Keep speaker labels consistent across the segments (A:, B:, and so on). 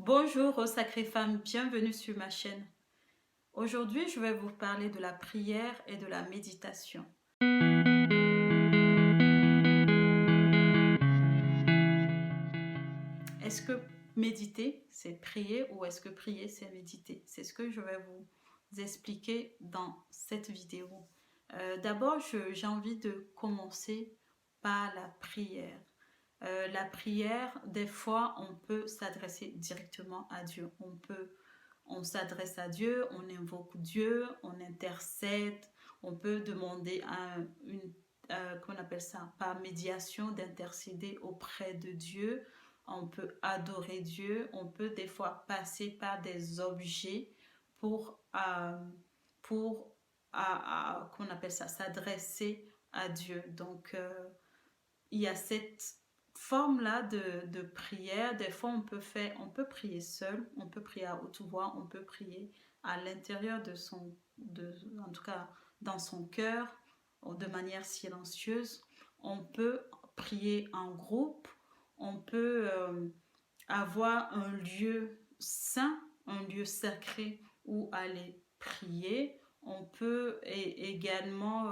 A: Bonjour aux sacrées femmes, bienvenue sur ma chaîne. Aujourd'hui, je vais vous parler de la prière et de la méditation. Est-ce que méditer, c'est prier ou est-ce que prier, c'est méditer? C'est ce que je vais vous expliquer dans cette vidéo. D'abord, j'ai envie de commencer par la prière. La prière, des fois, on peut s'adresser directement à Dieu. On s'adresse à Dieu, on invoque Dieu, on intercède, on peut demander qu'on appelle ça, par médiation, d'intercéder auprès de Dieu. On peut adorer Dieu, on peut des fois passer par des objets pour qu'on appelle ça, s'adresser à Dieu. Donc, il y a cette forme-là de prière. Des fois, on peut prier seul, on peut prier à haute voix, on peut prier à l'intérieur en tout cas dans son cœur, de manière silencieuse. On peut prier en groupe, on peut avoir un lieu saint, un lieu sacré où aller prier. On peut également,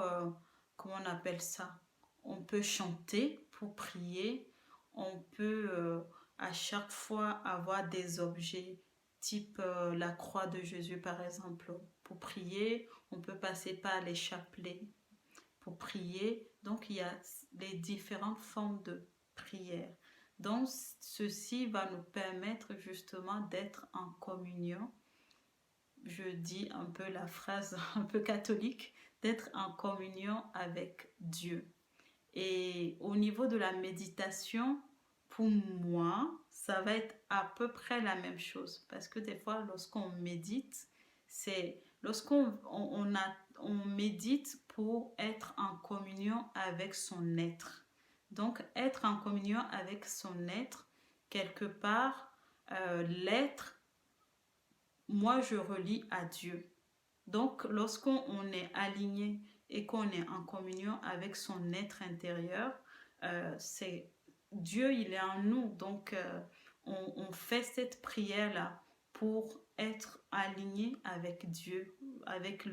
A: comment on appelle ça? On peut chanter pour prier. On peut à chaque fois avoir des objets type la croix de Jésus par exemple pour prier. On peut passer par les chapelets pour prier. Donc il y a les différentes formes de prière. Donc ceci va nous permettre justement d'être en communion. Je dis un peu la phrase un peu catholique, d'être en communion avec Dieu. Et au niveau de la méditation, pour moi, ça va être à peu près la même chose. Parce que des fois, lorsqu'on médite, c'est on médite pour être en communion avec son être. Donc, être en communion avec son être, quelque part, l'être, moi, je relie à Dieu. Donc, lorsqu'on est aligné et qu'on est en communion avec son être intérieur, c'est Dieu, il est en nous. Donc, on fait cette prière-là pour être aligné avec Dieu, avec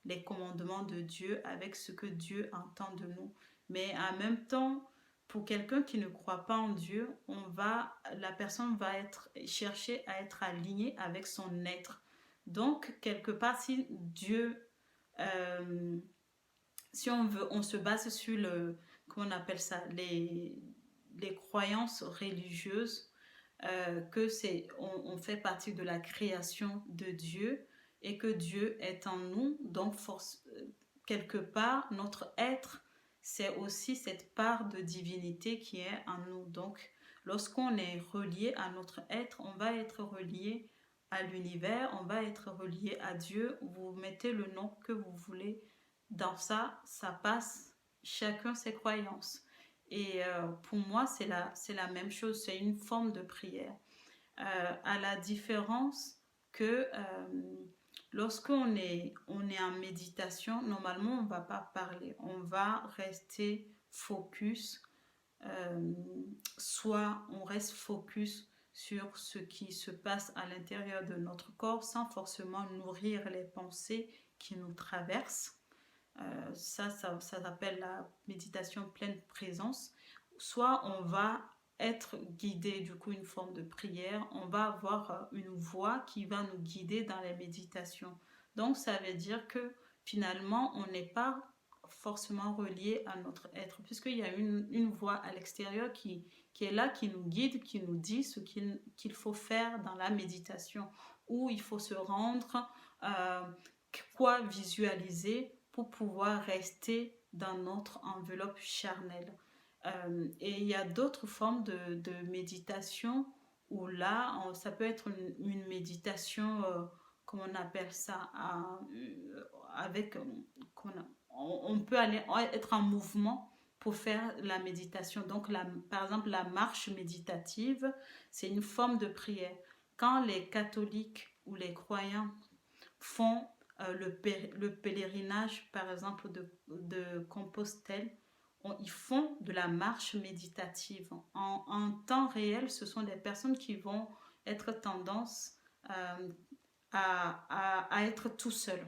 A: les commandements de Dieu, avec ce que Dieu entend de nous. Mais en même temps, pour quelqu'un qui ne croit pas en Dieu, la personne va chercher à être alignée avec son être. Donc, quelque part, si Dieu, si on veut, on se base sur comment on appelle ça, les croyances religieuses, on fait partie de la création de Dieu et que Dieu est en nous. Donc, quelque part, notre être, c'est aussi cette part de divinité qui est en nous. Donc, lorsqu'on est relié à notre être, on va être relié à l'univers, on va être relié à Dieu. Vous mettez le nom que vous voulez dans ça, ça passe, chacun ses croyances. Et pour moi, c'est la même chose, c'est une forme de prière. À la différence que on est en méditation, normalement, on ne va pas parler, on va rester focus, euh, soit on reste focus sur ce qui se passe à l'intérieur de notre corps sans forcément nourrir les pensées qui nous traversent. Ça s'appelle la méditation pleine présence. Soit on va être guidé, du coup une forme de prière, on va avoir une voix qui va nous guider dans les méditations. Donc ça veut dire que finalement on n'est pas forcément relié à notre être, puisqu'il y a une voix à l'extérieur qui est là, qui nous guide, qui nous dit ce qu'il faut faire dans la méditation, où il faut se rendre, quoi visualiser pour pouvoir rester dans notre enveloppe charnelle. Et il y a d'autres formes de méditation où là, ça peut être une méditation, comment on appelle ça, avec, on peut être en mouvement pour faire la méditation. Donc, par exemple, la marche méditative, c'est une forme de prière. Quand les catholiques ou les croyants font le pèlerinage, par exemple, de Compostelle, ils font de la marche méditative. En temps réel, ce sont des personnes qui vont être tendance à être tout seul.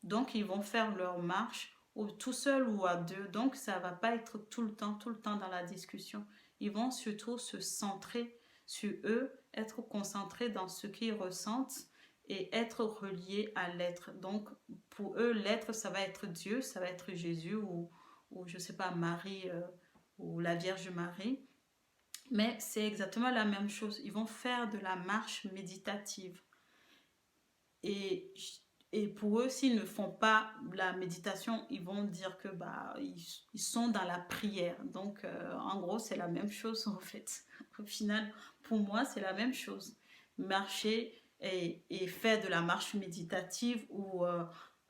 A: Donc, ils vont faire leur marche ou tout seul ou à deux. Donc, ça va pas être tout le temps dans la discussion. Ils vont surtout se centrer sur eux, être concentrés dans ce qu'ils ressentent et être reliés à l'être. Donc, pour eux, l'être, ça va être Dieu, ça va être Jésus ou je sais pas, Marie ou la Vierge Marie. Mais c'est exactement la même chose. Ils vont faire de la marche méditative. Et, et pour eux, s'ils ne font pas la méditation, ils vont dire que ils sont dans la prière. Donc, en gros, c'est la même chose en fait. Au final, pour moi, c'est la même chose. Marcher et faire de la marche méditative ou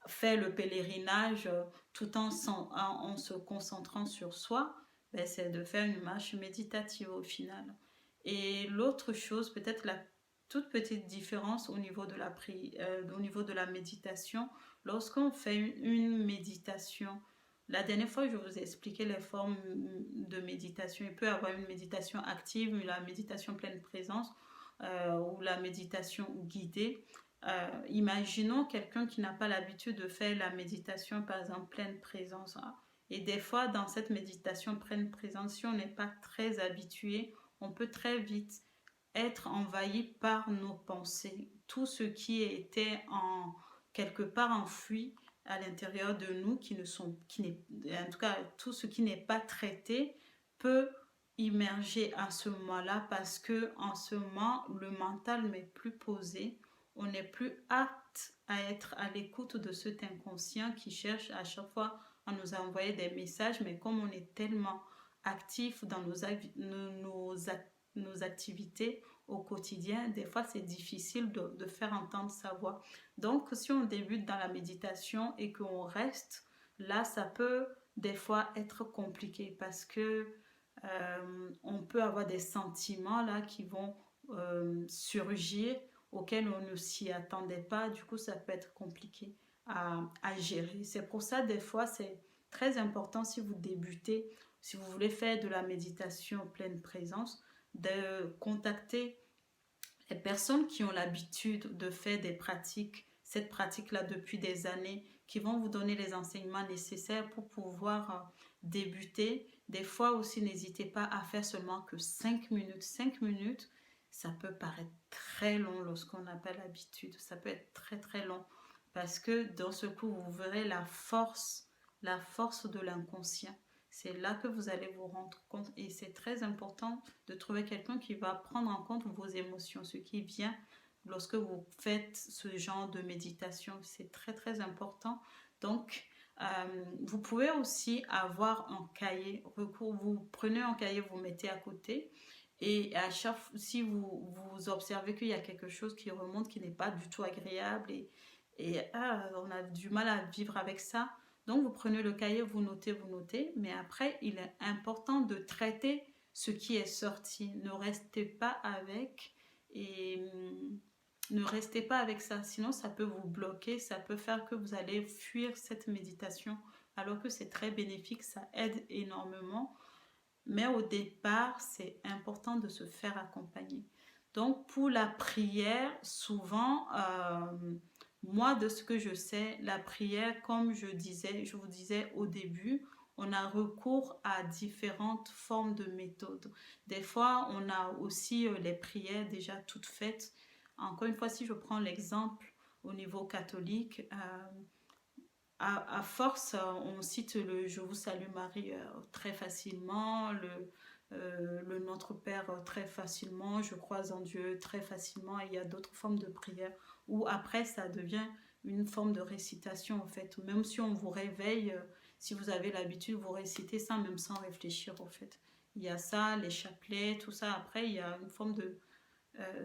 A: faire le pèlerinage tout en se concentrant sur soi, ben, c'est de faire une marche méditative au final. Et l'autre chose, peut-être la toute petite différence au niveau de la méditation. Lorsqu'on fait une méditation, la dernière fois, je vous ai expliqué les formes de méditation. Il peut y avoir une méditation active, la méditation pleine présence ou la méditation guidée. Imaginons quelqu'un qui n'a pas l'habitude de faire la méditation, par exemple, pleine présence. Hein. Et des fois, dans cette méditation pleine présence, si on n'est pas très habitué, on peut très vite être envahi par nos pensées. Tout ce qui était quelque part enfoui à l'intérieur de nous, en tout cas, tout ce qui n'est pas traité peut immerger à ce moment-là parce que en ce moment, le mental n'est plus posé. On n'est plus apte à être à l'écoute de cet inconscient qui cherche à chaque fois à nous envoyer des messages, mais comme on est tellement actif dans nos activités au quotidien, des fois c'est difficile de faire entendre sa voix. Donc si on débute dans la méditation et qu'on reste, là ça peut des fois être compliqué parce que on peut avoir des sentiments là qui vont surgir auxquels on ne s'y attendait pas. Du coup, ça peut être compliqué à gérer. C'est pour ça, des fois, c'est très important si vous débutez, si vous voulez faire de la méditation pleine présence, de contacter les personnes qui ont l'habitude de faire cette pratique-là depuis des années, qui vont vous donner les enseignements nécessaires pour pouvoir débuter. Des fois aussi, n'hésitez pas à faire seulement que 5 minutes. 5 minutes, ça peut paraître très long lorsqu'on n'a pas l'habitude. Ça peut être très très long parce que dans ce coup, vous verrez la force de l'inconscient. C'est là que vous allez vous rendre compte et c'est très important de trouver quelqu'un qui va prendre en compte vos émotions, ce qui vient lorsque vous faites ce genre de méditation. C'est très très important. Donc, vous pouvez aussi avoir un cahier. Vous prenez un cahier, vous mettez à côté et à chaque si vous observez qu'il y a quelque chose qui remonte qui n'est pas du tout agréable on a du mal à vivre avec ça, donc, vous prenez le cahier, vous notez, mais après, il est important de traiter ce qui est sorti. Ne restez pas avec et ne restez pas avec ça. Sinon, ça peut vous bloquer, ça peut faire que vous allez fuir cette méditation, alors que c'est très bénéfique, ça aide énormément. Mais au départ, c'est important de se faire accompagner. Donc, pour la prière, souvent, moi, de ce que je sais, la prière, comme je vous disais au début, on a recours à différentes formes de méthodes. Des fois, on a aussi les prières déjà toutes faites. Encore une fois, si je prends l'exemple au niveau catholique, à force, on cite le Je vous salue Marie très facilement, le Notre Père très facilement, je crois en Dieu très facilement, et il y a d'autres formes de prière où après ça devient une forme de récitation en fait. Même si on vous réveille, si vous avez l'habitude, vous récitez ça même sans réfléchir en fait. Il y a ça, les chapelets, tout ça. Après, il y a une forme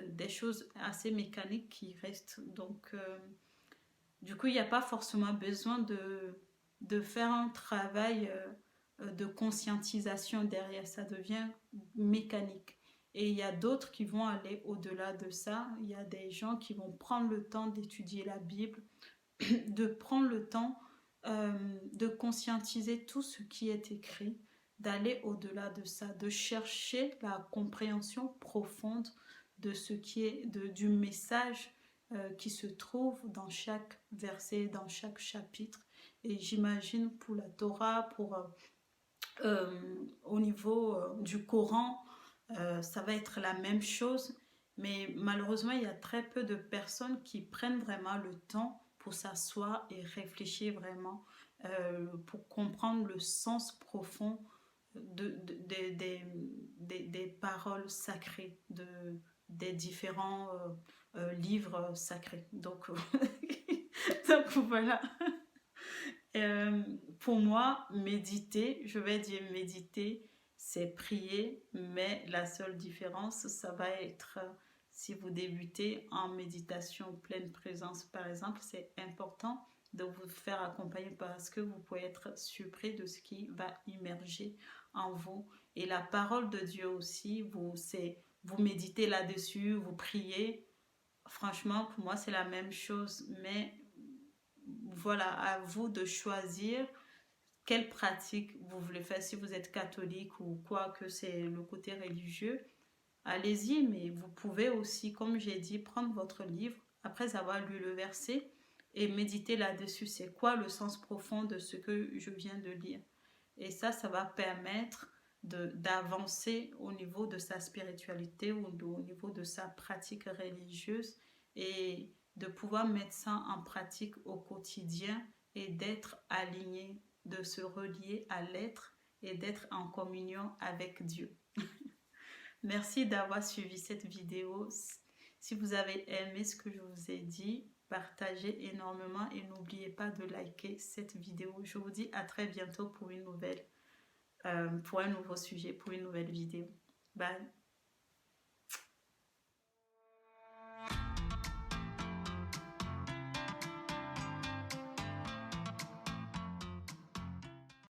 A: des choses assez mécaniques qui restent. Donc, du coup, il n'y a pas forcément besoin de faire un travail de conscientisation derrière. Ça devient mécanique. Et il y a d'autres qui vont aller au-delà de ça. Il y a des gens qui vont prendre le temps d'étudier la Bible, de prendre le temps de conscientiser tout ce qui est écrit, d'aller au-delà de ça, de chercher la compréhension profonde de ce qui est du message qui se trouve dans chaque verset, dans chaque chapitre. Et j'imagine pour la Torah, au niveau du Coran, ça va être la même chose. Mais malheureusement, il y a très peu de personnes qui prennent vraiment le temps pour s'asseoir et réfléchir vraiment pour comprendre le sens profond des paroles sacrées, des différents livres sacrés. Donc voilà. Euh, pour moi, méditer, je vais dire méditer, c'est prier, mais la seule différence, ça va être si vous débutez en méditation pleine présence, par exemple, c'est important de vous faire accompagner parce que vous pouvez être surpris de ce qui va immerger en vous. Et la parole de Dieu aussi, vous méditez là-dessus, vous priez. Franchement, pour moi, c'est la même chose, mais voilà, à vous de choisir quelle pratique vous voulez faire. Si vous êtes catholique ou quoi, que c'est le côté religieux, allez-y, mais vous pouvez aussi, comme j'ai dit, prendre votre livre après avoir lu le verset et méditer là-dessus. C'est quoi le sens profond de ce que je viens de lire? Et ça va permettre d'avancer au niveau de sa spiritualité ou au niveau de sa pratique religieuse et de pouvoir mettre ça en pratique au quotidien et d'être aligné, de se relier à l'être et d'être en communion avec Dieu. Merci d'avoir suivi cette vidéo. Si vous avez aimé ce que je vous ai dit, partagez énormément et n'oubliez pas de liker cette vidéo. Je vous dis à très bientôt pour un nouveau sujet, pour une nouvelle vidéo. Bye!